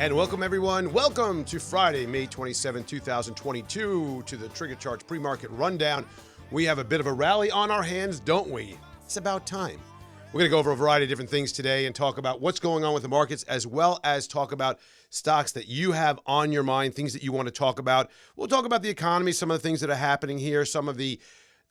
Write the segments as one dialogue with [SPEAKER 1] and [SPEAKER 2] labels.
[SPEAKER 1] And welcome, everyone. Welcome to Friday, May 27, 2022, to the TriggerCharts pre-market rundown. We have a bit of a rally on our hands, don't we? It's about time. We're going to go over a variety of different things today and talk about what's going on with the markets, as well as talk about stocks that you have on your mind, things that you want to talk about. We'll talk about the economy, some of the things that are happening here, some of the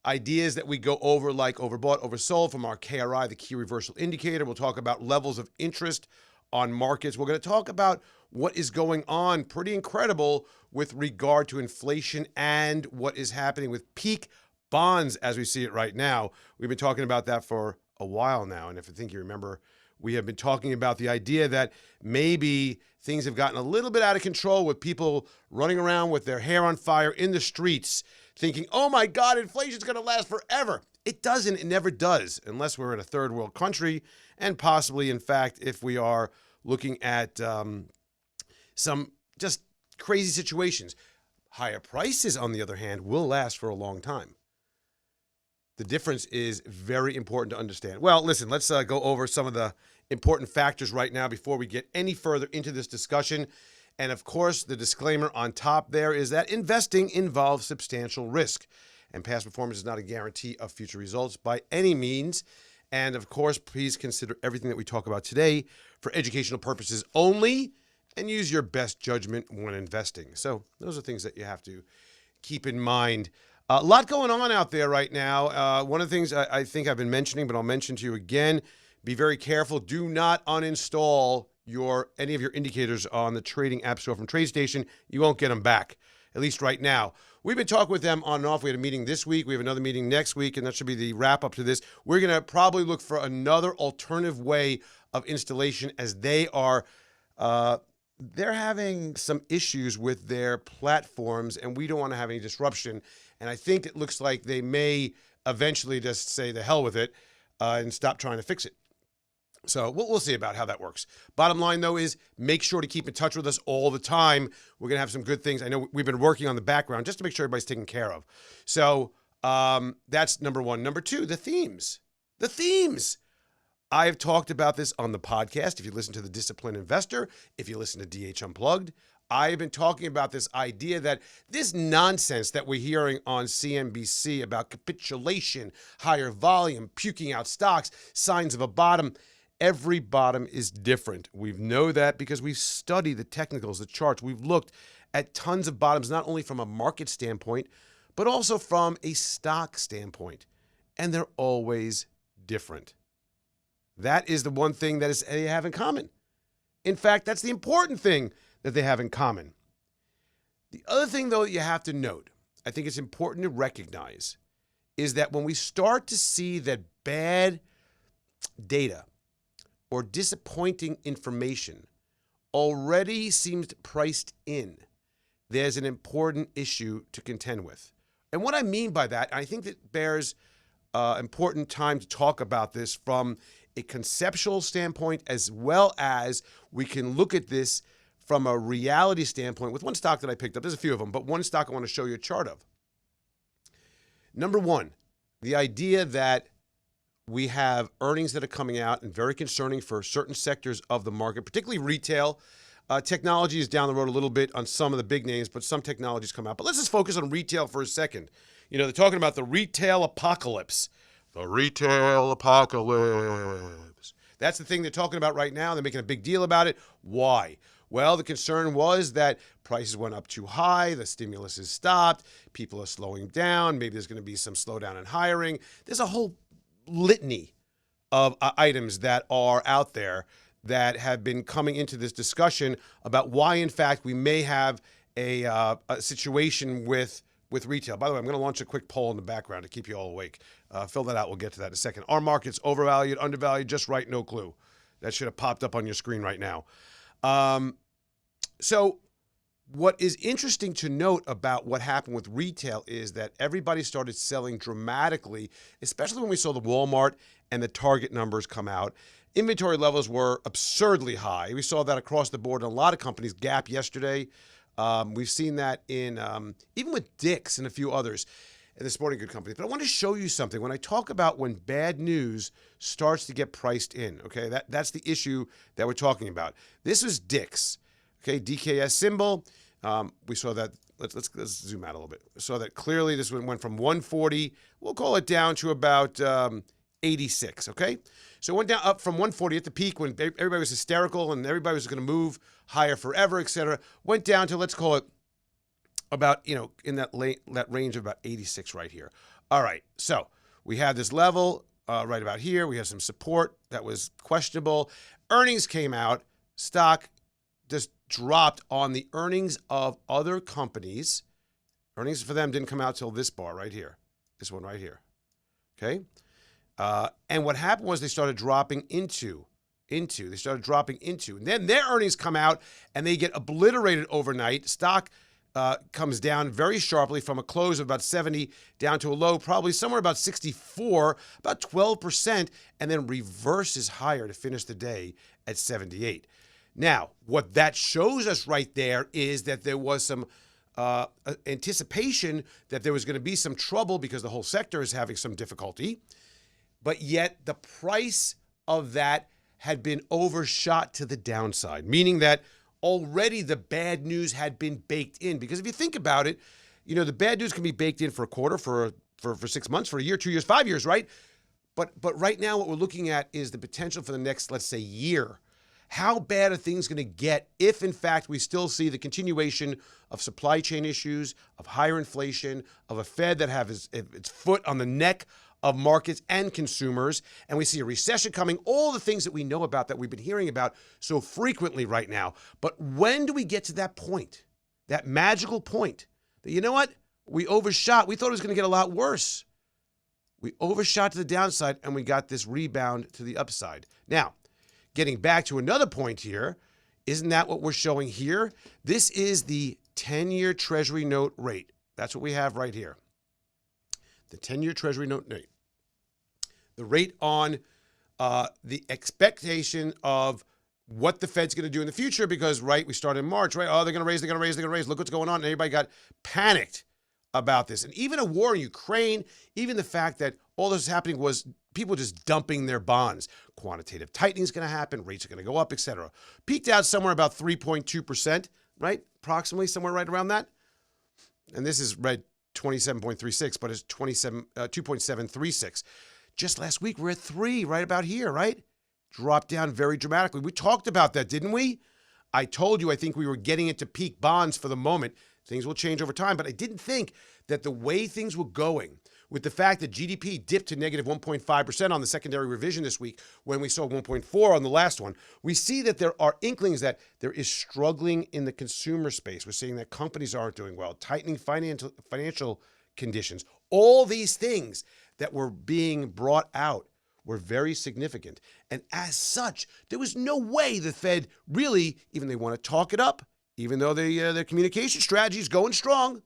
[SPEAKER 1] ideas that we go over, like overbought, oversold from our KRI, the key reversal indicator. We'll talk about levels of interest on markets. We're going to talk about what is going on, pretty incredible, with regard to inflation and what is happening with peak bonds as we see it right now. We've been talking about that for a while now. And if I think you remember, we have been talking about the idea that maybe things have gotten a little bit out of control with people running around with their hair on fire in the streets thinking, oh my God, inflation's going to last forever. It doesn't. It never does, unless we're in a third world country, and possibly, in fact, if we are looking at some just crazy situations. Higher prices, on the other hand, will last for a long time. The difference is very important to understand. Well, listen, let's go over some of the important factors right now before we get any further into this discussion. And of course, the disclaimer on top there is that investing involves substantial risk, and past performance is not a guarantee of future results by any means. And of course, please consider everything that we talk about today for educational purposes only, and use your best judgment when investing. So those are things that you have to keep in mind. A lot going on out there right now. One of the things I think I've been mentioning, but I'll mention to you again, be very careful. Do not uninstall any of your indicators on the trading app store from TradeStation. You won't get them back, at least right now. We've been talking with them on and off. We had a meeting this week. We have another meeting next week, and that should be the wrap up to this. We're going to probably look for another alternative way of installation, as they are they're having some issues with their platforms, and we don't want to have any disruption. And I think it looks like they may eventually just say the hell with it and stop trying to fix it. So we'll see about how that works. Bottom line, though, is make sure to keep in touch with us all the time. We're going to have some good things. I know we've been working on the background just to make sure everybody's taken care of. So that's number one. Number two, the themes. The themes. I have talked about this on the podcast. If you listen to The Disciplined Investor, if you listen to DH Unplugged, I have been talking about this idea that this nonsense that we're hearing on CNBC about capitulation, higher volume, puking out stocks, signs of a bottom. Every bottom is different. We know that because we've studied the technicals, the charts. We've looked at tons of bottoms, not only from a market standpoint, but also from a stock standpoint. And they're always different. That is the one thing that they have in common. In fact, that's the important thing that they have in common. The other thing, though, that you have to note, I think it's important to recognize, is that when we start to see that bad data or disappointing information already seems priced in, there's an important issue to contend with. And what I mean by that, I think that bears important time to talk about this from a conceptual standpoint, as well as we can look at this from a reality standpoint with one stock that I picked up. There's a few of them, but one stock I want to show you a chart of. Number one, the idea that we have earnings that are coming out and very concerning for certain sectors of the market, particularly retail. Technology is down the road a little bit on some of the big names, but some technologies come out. But let's just focus on retail for a second. You know, they're talking about the retail apocalypse. The retail apocalypse. That's the thing they're talking about right now. They're making a big deal about it. Why? Well, the concern was that prices went up too high, the stimulus has stopped, people are slowing down, maybe there's going to be some slowdown in hiring. There's a whole litany of items that are out there that have been coming into this discussion about why, in fact, we may have a situation with retail. By the way, I'm going to launch a quick poll in the background to keep you all awake. Fill that out. We'll get to that in a second. Are markets overvalued, undervalued, just right? No clue. That should have popped up on your screen right now. So what is interesting to note about what happened with retail is that everybody started selling dramatically, especially when we saw the Walmart and the Target numbers come out. Inventory levels were absurdly high. We saw that across the board in a lot of companies. Gap yesterday. We've seen that in even with Dick's and a few others in the sporting good companies. But I want to show you something. When I talk about when bad news starts to get priced in, okay, that's the issue that we're talking about. This was Dick's. Okay, DKS symbol. We saw that. Let's zoom out a little bit. We saw that clearly. This one went from 140. We'll call it down to about 86. Okay, so it went down up from 140 at the peak when everybody was hysterical and everybody was going to move higher forever, etc. Went down to, let's call it, about, in that range of about 86 right here. All right, so we had this level right about here. We have some support that was questionable. Earnings came out. Stock just dropped on the earnings of other companies. Earnings for them didn't come out till this bar right here, this one right here. Okay, and what happened was they started dropping into. And then their earnings come out and they get obliterated overnight. Stock comes down very sharply from a close of about 70 down to a low, probably somewhere about 64, about 12%, and then reverses higher to finish the day at 78. Now, what that shows us right there is that there was some anticipation that there was going to be some trouble because the whole sector is having some difficulty, but yet the price of that had been overshot to the downside, meaning that already the bad news had been baked in. Because if you think about it, the bad news can be baked in for a quarter, for 6 months, for a year, 2 years, 5 years, right? But right now what we're looking at is the potential for the next, let's say, year. How bad are things going to get if, in fact, we still see the continuation of supply chain issues, of higher inflation, of a Fed that has its foot on the neck of markets and consumers, and we see a recession coming, all the things that we know about that we've been hearing about so frequently right now. But when do we get to that point, that magical point, that, you know what, we overshot. We thought it was going to get a lot worse. We overshot to the downside, and we got this rebound to the upside. Now, getting back to another point here, isn't that what we're showing here? This is the 10-year Treasury note rate. That's what we have right here. The 10-year Treasury note rate. The rate on the expectation of what the Fed's going to do in the future because, right, we started in March, right? Oh, they're going to raise, they're going to raise, they're going to raise. Look what's going on. And everybody got panicked about this. And even a war in Ukraine, even the fact that all this was happening was people just dumping their bonds. Quantitative tightening is going to happen. Rates are going to go up, etc. Peaked out somewhere about 3.2%, right? Approximately somewhere right around that. And this is red 27.36, but it's 2.736. Just last week, we're at 3, right about here, right? Dropped down very dramatically. We talked about that, didn't we? I told you I think we were getting into peak bonds for the moment. Things will change over time, but I didn't think that the way things were going, with the fact that GDP dipped to negative 1.5% on the secondary revision this week, when we saw 1.4 on the last one, we see that there are inklings that there is struggling in the consumer space. We're seeing that companies aren't doing well, tightening financial conditions. All these things that were being brought out were very significant. And as such, there was no way the Fed really, even they want to talk it up, even though their communication strategy is going strong,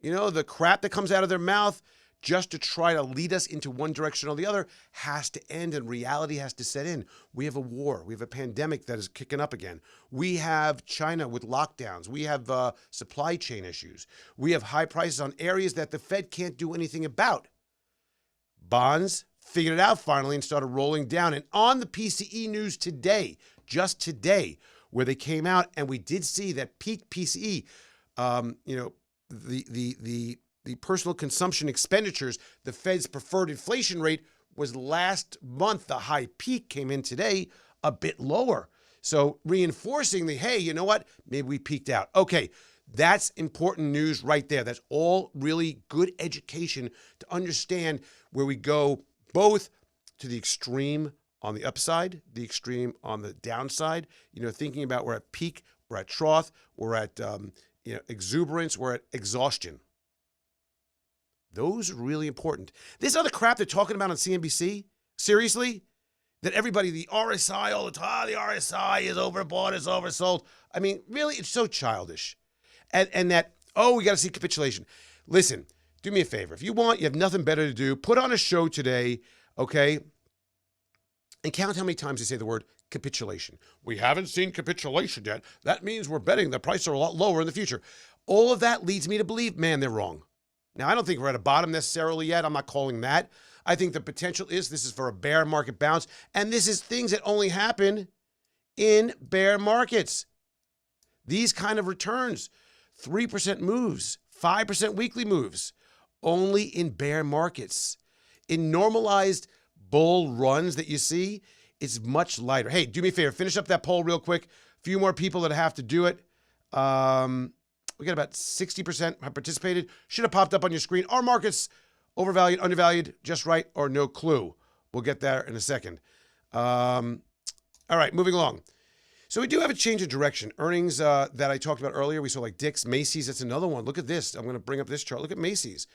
[SPEAKER 1] the crap that comes out of their mouth just to try to lead us into one direction or the other has to end and reality has to set in. We have a war. We have a pandemic that is kicking up again. We have China with lockdowns. We have supply chain issues. We have high prices on areas that the Fed can't do anything about. Bonds figured it out finally and started rolling down. And on the PCE news today, just today, where they came out and we did see that peak PCE, the personal consumption expenditures, the Fed's preferred inflation rate was last month. The high peak came in today a bit lower. So reinforcing hey, you know what? Maybe we peaked out. Okay, that's important news right there. That's all really good education to understand where we go both to the extreme on the upside, the extreme on the downside, thinking about we're at peak, we're at trough, we're at exuberance, we're at exhaustion. Those are really important. This other crap they're talking about on CNBC, seriously? That everybody, the RSI all the time, the RSI is overbought, is oversold. I mean, really, it's so childish. And that, we got to see capitulation. Listen, do me a favor. If you have nothing better to do, put on a show today, okay? And count how many times they say the word capitulation. We haven't seen capitulation yet. That means we're betting the prices are a lot lower in the future. All of that leads me to believe, man, they're wrong. Now, I don't think we're at a bottom necessarily yet. I'm not calling that. I think the potential is this is for a bear market bounce, and this is things that only happen in bear markets. These kind of returns, 3% moves, 5% weekly moves, only in bear markets. In normalized bull runs that you see, it's much lighter. Hey, do me a favor, finish up that poll real quick. A few more people that have to do it. We got about 60% have participated. Should have popped up on your screen. Are markets overvalued, undervalued, just right, or no clue? We'll get there in a second. All right, moving along. So we do have a change of direction. Earnings that I talked about earlier, we saw like Dick's, Macy's, that's another one. Look at this. I'm going to bring up this chart. Look at Macy's.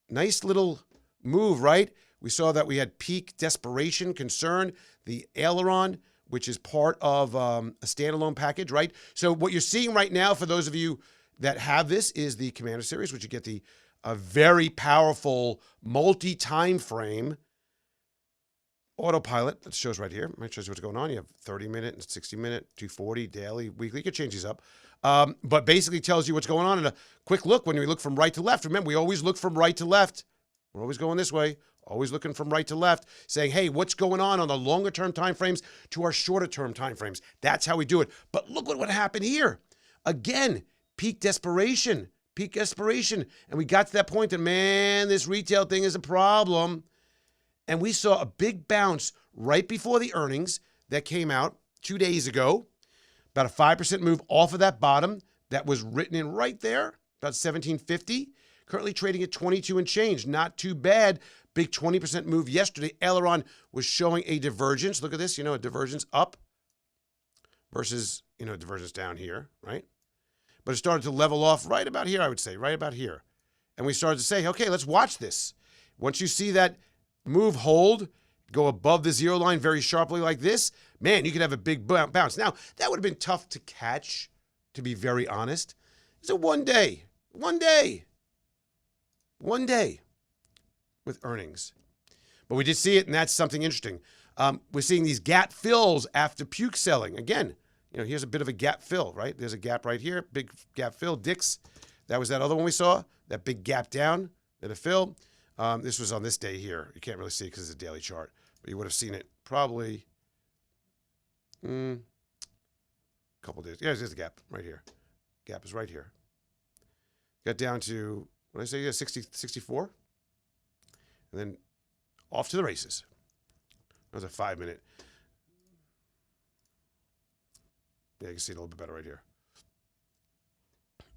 [SPEAKER 1] Nice little move, right? We saw that we had peak desperation, concern, the aileron, which is part of a standalone package, right? So what you're seeing right now, for those of you that have this, is the Commander Series, which you get the very powerful multi-time frame autopilot that shows right here. It shows you what's going on. You have 30-minute and 60-minute, 240, daily, weekly. You can change these up. But basically tells you what's going on. And a quick look when we look from right to left. Remember, we always look from right to left. We're always going this way. Always looking from right to left, saying, hey, what's going on the longer-term time frames to our shorter-term time frames? That's how we do it. But look what happened here. Again, peak desperation. And we got to that point that, man, this retail thing is a problem. And we saw a big bounce right before the earnings that came out 2 days ago. About a 5% move off of that bottom that was written in right there, about 1750. Currently trading at 22 and change. Not too bad. Big 20% move yesterday. Aileron was showing a divergence. Look at this, a divergence up versus, a divergence down here, right? But it started to level off right about here, I would say, right about here. And we started to say, okay, let's watch this. Once you see that move hold, go above the zero line very sharply like this, man, you could have a big bounce. Now, that would have been tough to catch, to be very honest. It's a one day with earnings. But we did see it, and that's something interesting. We're seeing these gap fills after puke selling. Again, here's a bit of a gap fill, right? There's a gap right here, big gap fill. Dick's, that was that other one we saw, that big gap down, then a fill. This was on this day here. You can't really see it because it's a daily chart, but you would have seen it probably a couple days. Yeah, there's a gap right here. Gap is right here. Got down to, what did I say? Yeah, 64. And then off to the races. That was a 5-minute. Yeah, you can see it a little bit better right here.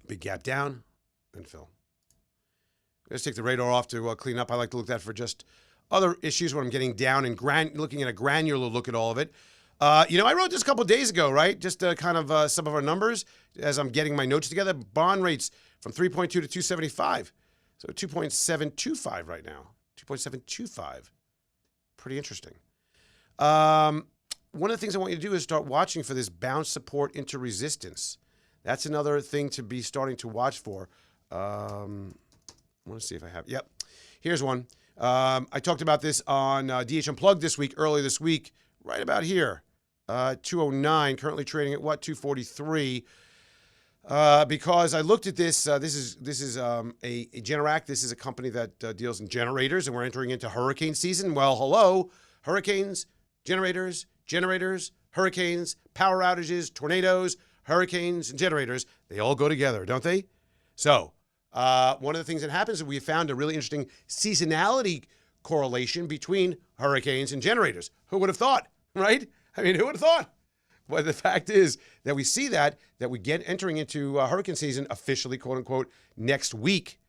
[SPEAKER 1] Big gap down and fill. Let's take the radar off to clean up. I like to look at that for just other issues when I'm getting down and looking at a granular look at all of it. I wrote this a couple days ago, right? Just kind of some of our numbers as I'm getting my notes together. Bond rates from 3.2 to 275. So 2.725 right now. 2.725. Pretty interesting. One of the things I want you to do is start watching for this bounce support into resistance. That's another thing to be starting to watch for. I want to see if I have. Yep. Here's one. I talked about this on DH Unplugged earlier this week, right about here. 209, currently trading at what? 243. Because I looked at this. This is a Generac. This is a company that deals in generators, and we're entering into hurricane season. Well, hello, hurricanes, generators, hurricanes, power outages, tornadoes, hurricanes, and generators. They all go together, don't they? So one of the things that happens is we found a really interesting seasonality correlation between hurricanes and generators. Who would have thought, right? I mean, who would have thought? Well, the fact is that we see that we get entering into hurricane season officially, quote unquote, next week.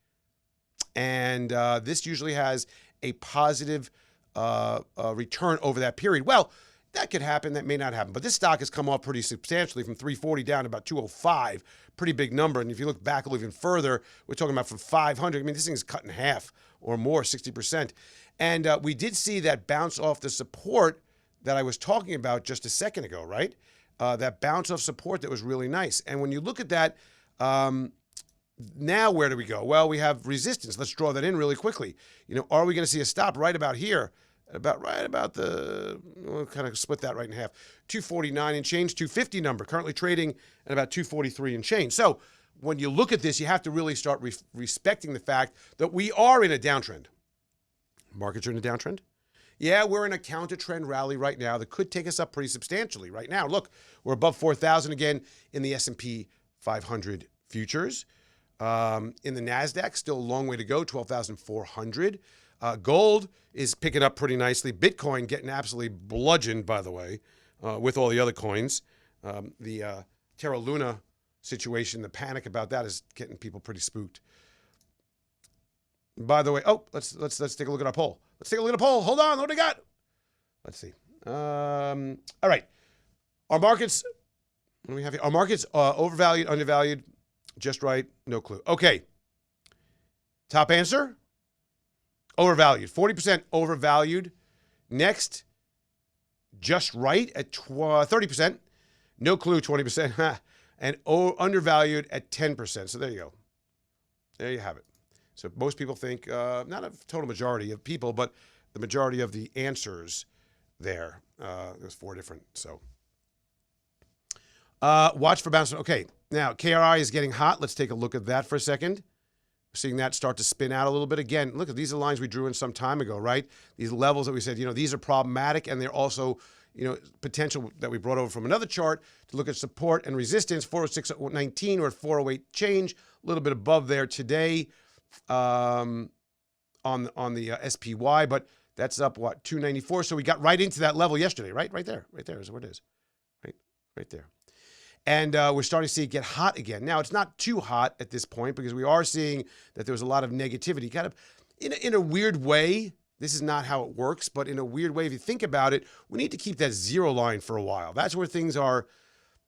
[SPEAKER 1] And this usually has a positive return over that period. Well, that could happen. That may not happen. But this stock has come off pretty substantially from 340 down to about 205. Pretty big number. And if you look back a little even further, we're talking about from 500. I mean, this thing is cut in half or more, 60%. And we did see that bounce off the support that I was talking about just a second ago, right? That bounce off support that was really nice. And when you look at that, now where do we go? Well, we have resistance. Let's draw that in really quickly. Are we going to see a stop right about here? Right about we'll kind of split that right in half. 249 and change, 250 number, currently trading at about 243 and change. So when you look at this, you have to really start respecting the fact that we are in a downtrend. Markets are in a downtrend. Yeah, we're in a counter trend rally right now that could take us up pretty substantially right now. Look, we're above 4,000 again in the S&P 500 futures. In the NASDAQ, still a long way to go, 12,400. Gold is picking up pretty nicely. Bitcoin getting absolutely bludgeoned, by the way, with all the other coins. The Terra Luna situation, the panic about that is getting people pretty spooked. By the way, let's take a look at our poll. Let's take a look at a poll. Hold on, what do we got? Let's see. All right. Our markets, what do we have here? Our markets overvalued, undervalued, just right, no clue. Okay. Top answer? Overvalued. 40% overvalued. Next, just right at 30%. No clue, 20%. And undervalued at 10%. So there you go. There you have it. So most people think, not a total majority of people, but the majority of the answers there. There's 4 different, so. Watch for bounce. Okay, now KRI is getting hot. Let's take a look at that for a second. We're seeing that start to spin out a little bit. Again, look at these are lines we drew in some time ago, right? These levels that we said, these are problematic, and they're also, potential that we brought over from another chart to look at support and resistance. 406.19 or 408 change, a little bit above there today on the SPY, but that's up, 294. So we got right into that level yesterday, right? Right there is where it is, right there. And we're starting to see it get hot again. Now, it's not too hot at this point because we are seeing that there was a lot of negativity. Kind of in a weird way, this is not how it works, but in a weird way, if you think about it, we need to keep that zero line for a while. That's where things are,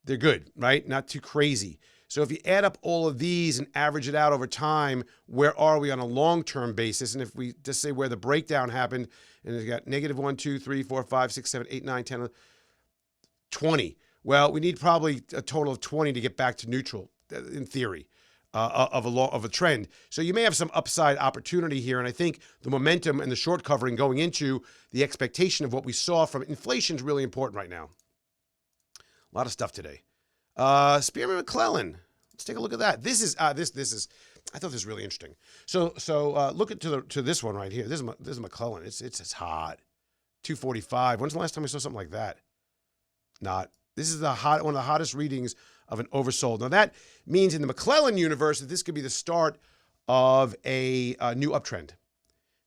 [SPEAKER 1] they're good, right? Not too crazy. So if you add up all of these and average it out over time, where are we on a long-term basis? And if we just say where the breakdown happened, and it's got negative 1, 2, 3, 4, 5, 6, 7, 8, 9, 10, 20. Well, we need probably a total of 20 to get back to neutral, in theory, of a trend. So you may have some upside opportunity here, and I think the momentum and the short covering going into the expectation of what we saw from inflation is really important right now. A lot of stuff today. Spearman McClellan. Let's take a look at that. This is this. I thought this was really interesting. So look at to this one right here. This is McClellan. It's hot. 245. When's the last time we saw something like that? Not. This is one of the hottest readings of an oversold. Now that means in the McClellan universe that this could be the start of a new uptrend.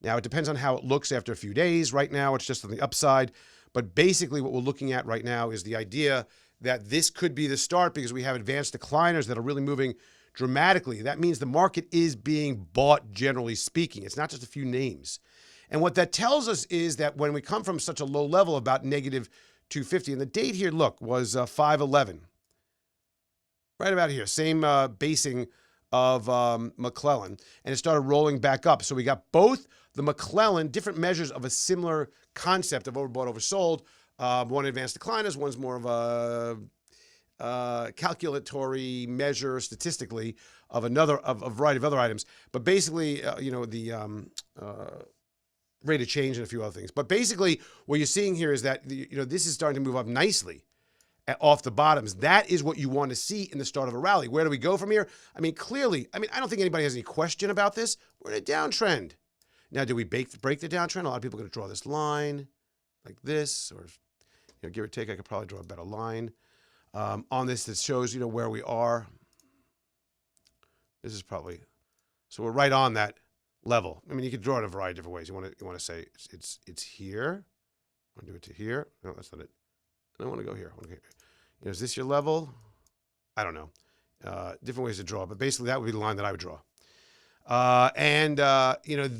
[SPEAKER 1] Now it depends on how it looks after a few days. Right now it's just on the upside, but basically what we're looking at right now is the idea that this could be the start because we have advanced decliners that are really moving dramatically. That means the market is being bought, generally speaking. It's not just a few names. And what that tells us is that when we come from such a low level, about negative 250, and the date here, look, was 5/11. Right about here, same basing of McClellan, and it started rolling back up. So we got both the McClellan, different measures of a similar concept of overbought, oversold. One advanced decliners, one's more of a calculatory measure statistically of a variety of other items. But basically, the rate of change and a few other things. But basically, what you're seeing here is that this is starting to move up nicely off the bottoms. That is what you want to see in the start of a rally. Where do we go from here? I mean, clearly, I don't think anybody has any question about this. We're in a downtrend. Now, do we break the downtrend? A lot of people are going to draw this line like this, or give or take, I could probably draw a better line on this that shows where we are. This is probably, so we're right on that level. I mean, you could draw it a variety of different ways. You want to say it's here. I want to do it to here. No, that's not it. I don't want to go here. I want to go here. Is this your level? I don't know. Different ways to draw, but basically that would be the line that I would draw.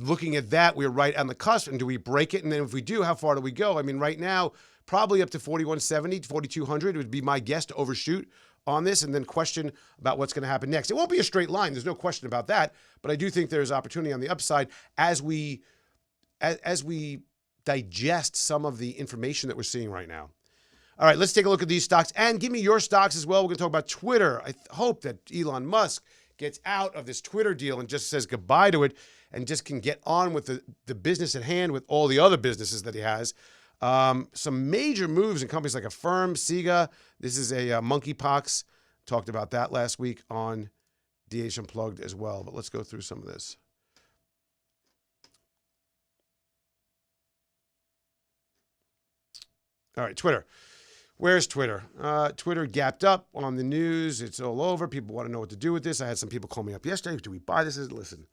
[SPEAKER 1] Looking at that, we're right on the cusp. And do we break it? And then if we do, how far do we go? I mean, right now, probably up to 4170, 4200 would be my guess to overshoot on this, and then question about what's going to happen next. It won't be a straight line. There's no question about that. But I do think there's opportunity on the upside as we digest some of the information that we're seeing right now. All right, let's take a look at these stocks and give me your stocks as well. We're going to talk about Twitter. I hope that Elon Musk gets out of this Twitter deal and just says goodbye to it and just can get on with the business at hand with all the other businesses that he has. Some major moves in companies like Affirm, Sega. This is a monkeypox. Talked about that last week on DH Unplugged as well. But let's go through some of this. All right, Twitter. Where's Twitter? Twitter gapped up on the news. It's all over. People want to know what to do with this. I had some people call me up yesterday. Do we buy this? Listen,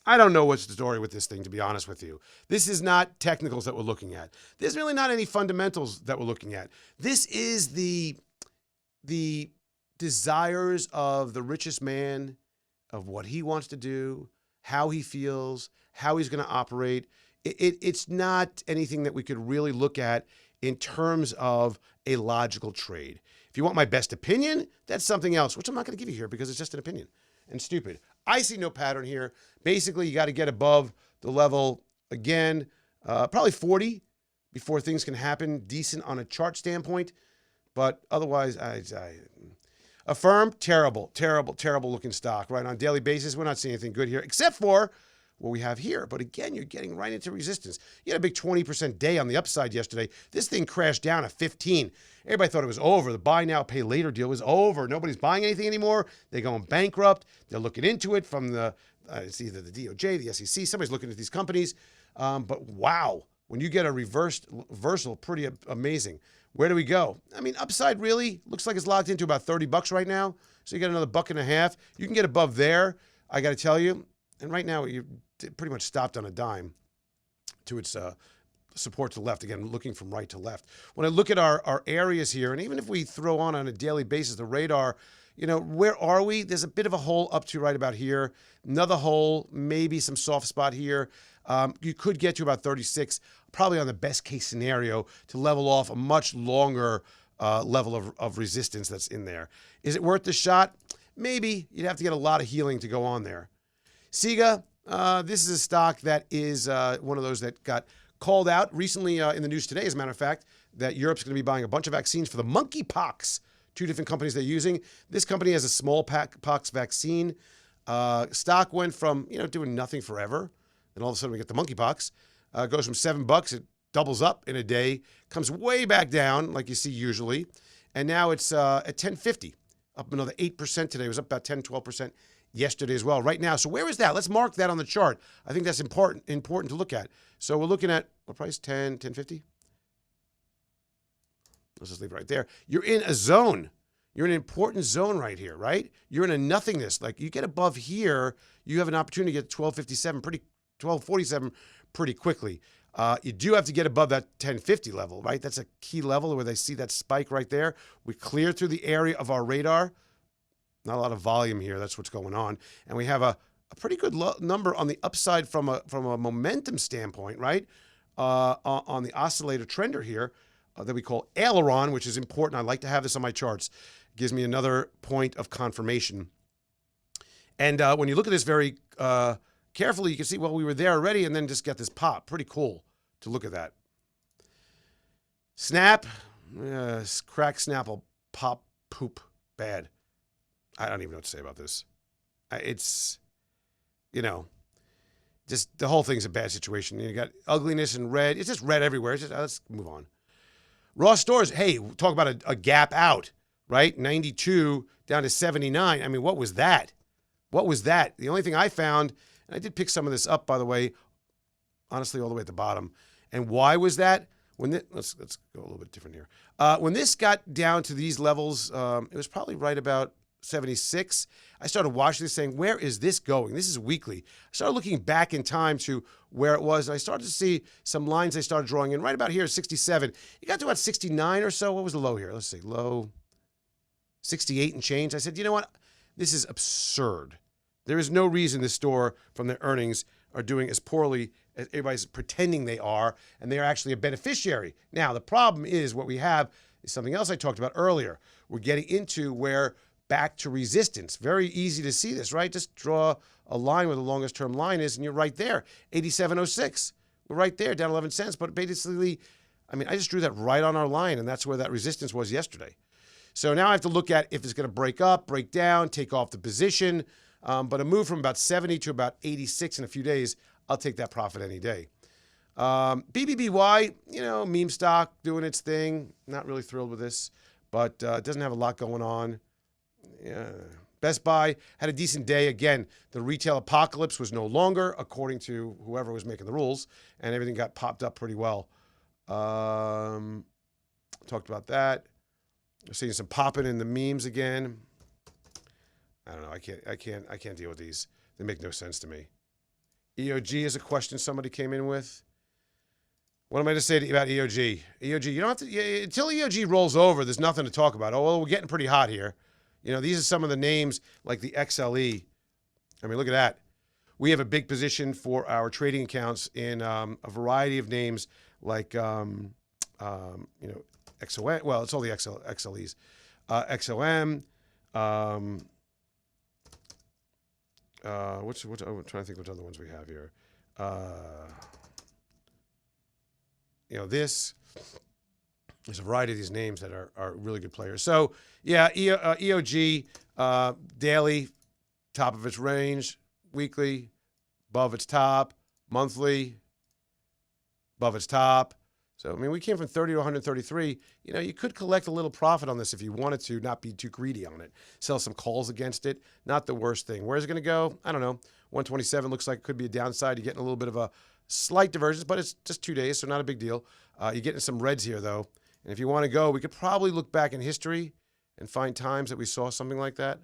[SPEAKER 1] I don't know what's the story with this thing, to be honest with you. This is not technicals that we're looking at. There's really not any fundamentals that we're looking at. This is the desires of the richest man, of what he wants to do, how he feels, how he's going to operate. It's not anything that we could really look at in terms of a logical trade. If you want my best opinion, that's something else, which I'm not going to give you here because it's just an opinion and stupid. I see no pattern here. Basically, you got to get above the level again, probably 40 before things can happen decent on a chart standpoint. But otherwise, Affirm, terrible looking stock, right? On a daily basis, we're not seeing anything good here, except for what we have here. But again, you're getting right into resistance. You had a big 20% day on the upside yesterday. This thing crashed down at 15. Everybody thought it was over. The buy now, pay later deal was over. Nobody's buying anything anymore. They're going bankrupt. They're looking into it from it's either the DOJ, the SEC. Somebody's looking at these companies. But wow, when you get a reversal, pretty amazing. Where do we go? I mean, upside really looks like it's locked into about $30 right now. So you get another $1.50. You can get above there, I got to tell you. And right now, you pretty much stopped on a dime to its support to left. Again, looking from right to left. When I look at our areas here, and even if we throw on a daily basis the radar, where are we? There's a bit of a hole up to right about here. Another hole, maybe some soft spot here. You could get to about 36, probably on the best case scenario, to level off a much longer level of resistance that's in there. Is it worth the shot? Maybe. You'd have to get a lot of healing to go on there. SIGA, this is a stock that is one of those that got called out recently in the news today, as a matter of fact, that Europe's going to be buying a bunch of vaccines for the monkeypox. 2 different companies they're using. This company has a smallpox vaccine. Stock went from, doing nothing forever. And all of a sudden we get the monkeypox. Goes from $7, it doubles up in a day, comes way back down like you see usually. And now it's at 1050, up another 8% today. It was up about 10, 12% yesterday as well. Right now, so where is that? Let's mark that on the chart. I think that's important to look at. So we're looking at what price? 1050? Let's just leave it right there. You're in a zone. You're in an important zone right here, right? You're in a nothingness. Like you get above here, you have an opportunity to get 1247 pretty quickly. You do have to get above that 1050 level, right? That's a key level where they see that spike right there. We clear through the area of our radar. Not a lot of volume here. That's what's going on. And we have a pretty good number on the upside from a momentum standpoint, right? On the oscillator trender here that we call aileron, which is important. I like to have this on my charts. It gives me another point of confirmation. And when you look at this very carefully, you can see, well, we were there already and then just get this pop. Pretty cool to look at that. Snap, crack Snapple, pop, poop, bad. I don't even know what to say about this. It's, just the whole thing's a bad situation. You got ugliness and red. It's just red everywhere. It's just, let's move on. Ross Stores, hey, talk about a gap out, right? 92 down to 79. I mean, what was that? What was that? The only thing I found, and I did pick some of this up, by the way, honestly, all the way at the bottom. And why was that? Let's go a little bit different here. When this got down to these levels, it was probably right about 76. I started watching this saying, where is this going? This is weekly. I started looking back in time to where it was, and I started to see some lines they started drawing in. Right about here, 67. You got to about 69 or so. What was the low here? Let's see. Low 68 and change. I said, you know what? This is absurd. There is no reason this store, from their earnings, are doing as poorly as everybody's pretending they are, and they are actually a beneficiary. Now, the problem is what we have is something else I talked about earlier. We're getting into where back to resistance. Very easy to see this, right? Just draw a line where the longest term line is, and you're right there. 87.06. We're right there, down 11 cents. But basically, I mean, I just drew that right on our line, and that's where that resistance was yesterday. So now I have to look at if it's going to break up, break down, take off the position. But a move from about 70 to about 86 in a few days, I'll take that profit any day. BBBY, meme stock doing its thing. Not really thrilled with this, but it doesn't have a lot going on. Yeah. Best Buy had a decent day. Again, the retail apocalypse was no longer, according to whoever was making the rules, and everything got popped up pretty well. Talked about that. I'm seeing some popping in the memes again. I don't know. I can't deal with these. They make no sense to me. EOG is a question somebody came in with. What am I to say to you about EOG? EOG, you don't have to, until EOG rolls over, there's nothing to talk about. Oh, well, we're getting pretty hot here. You know, these are some of the names like the XLE. I mean, look at that. We have a big position for our trading accounts in a variety of names like, XOM. Well, it's all the XLEs. XOM. I'm trying to think which other ones we have here. There's a variety of these names that are really good players. So, yeah, EOG, daily, top of its range, weekly, above its top, monthly, above its top. So, I mean, we came from 30 to 133. You know, you could collect a little profit on this if you wanted to, not be too greedy on it. Sell some calls against it. Not the worst thing. Where's it going to go? I don't know. 127 looks like it could be a downside. You're getting a little bit of a slight divergence, but it's just 2 days, so not a big deal. You're getting some reds here, though. And if you want to go, we could probably look back in history and find times that we saw something like that.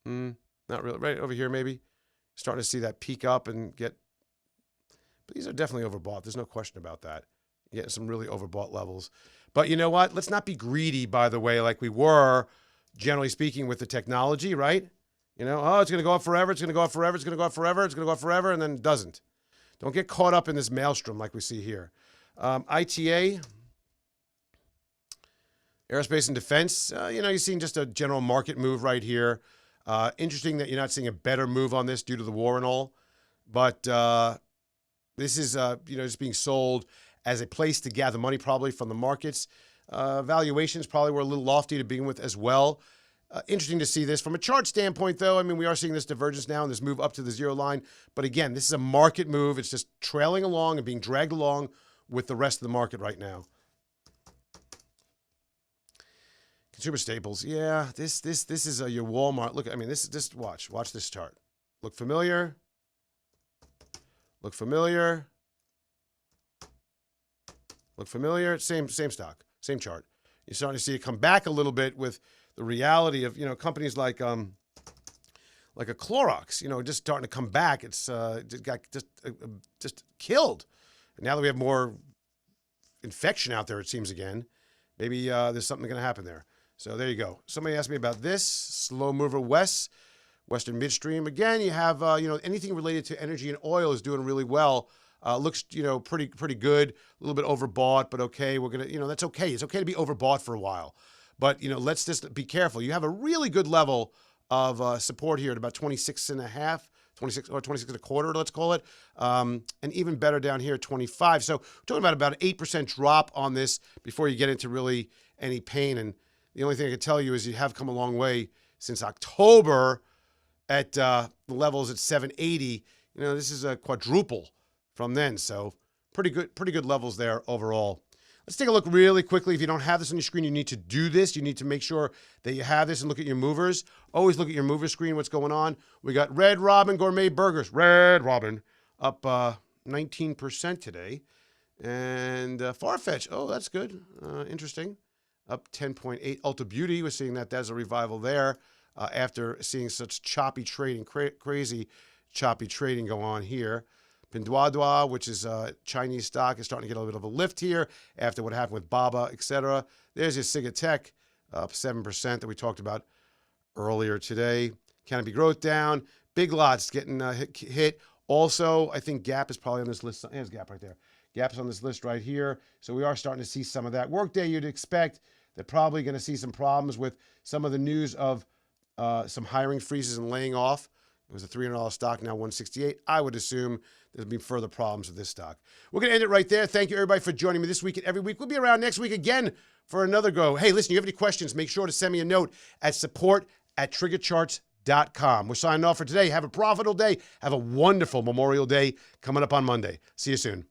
[SPEAKER 1] Not really. Right over here, maybe. Starting to see that peak up and get... But these are definitely overbought. There's no question about that. You're getting some really overbought levels. But you know what? Let's not be greedy, by the way, like we were, generally speaking, with the technology, right? You know, oh, it's going to go up forever. It's going to go up forever. It's going to go up forever. It's going to go up forever, and then it doesn't. Don't get caught up in this maelstrom like we see here. ITA, aerospace and defense. You're seeing just a general market move right here. Interesting that you're not seeing a better move on this due to the war and all. But this is, just being sold as a place to gather money probably from the markets. Valuations probably were a little lofty to begin with as well. Interesting to see this. From a chart standpoint, though, I mean, we are seeing this divergence now and this move up to the zero line. But again, this is a market move. It's just trailing along and being dragged along with the rest of the market right now. Consumer staples. Yeah, this is your Walmart. Look, I mean, watch this chart. Look familiar? Look familiar? Look familiar? Same stock, same chart. You're starting to see it come back a little bit with the reality of, companies like a Clorox, just starting to come back. It's got just killed. And now that we have more infection out there, it seems again, maybe there's something going to happen there. So there you go. Somebody asked me about this slow mover Western Midstream. Again, you have anything related to energy and oil is doing really well. Looks pretty good. A little bit overbought, but okay. We're gonna that's okay. It's okay to be overbought for a while. But, let's just be careful. You have a really good level of support here at about 26.5, 26 or 26.25, let's call it. And even better down here at 25. So we're talking about an 8% drop on this before you get into really any pain. And the only thing I can tell you is you have come a long way since October at the levels at 780. This is a quadruple from then. So pretty good levels there overall. Let's take a look really quickly. If you don't have this on your screen, you need to do this. You need to make sure that you have this and look at your movers. Always look at your mover screen, what's going on. We got Red Robin Gourmet Burgers. Red Robin up 19% today. And Farfetch, oh, that's good. Interesting. Up 10.8. Ulta Beauty, we're seeing that there's a revival there after seeing such choppy trading, crazy choppy trading go on here. Pinduoduo, which is Chinese stock, is starting to get a little bit of a lift here after what happened with Baba, etc. There's your Siga Tech, up 7% that we talked about earlier today. Canopy Growth down. Big Lots getting hit. Also, I think Gap is probably on this list. There's Gap right there. Gap's on this list right here. So we are starting to see some of that. Workday, you'd expect they're probably going to see some problems with some of the news of some hiring freezes and laying off. It was a $300 stock, now $168. I would assume there'll be further problems with this stock. We're going to end it right there. Thank you, everybody, for joining me this week and every week. We'll be around next week again for another go. Hey, listen, you have any questions, make sure to send me a note at support@TriggerCharts.com. We're signing off for today. Have a profitable day. Have a wonderful Memorial Day coming up on Monday. See you soon.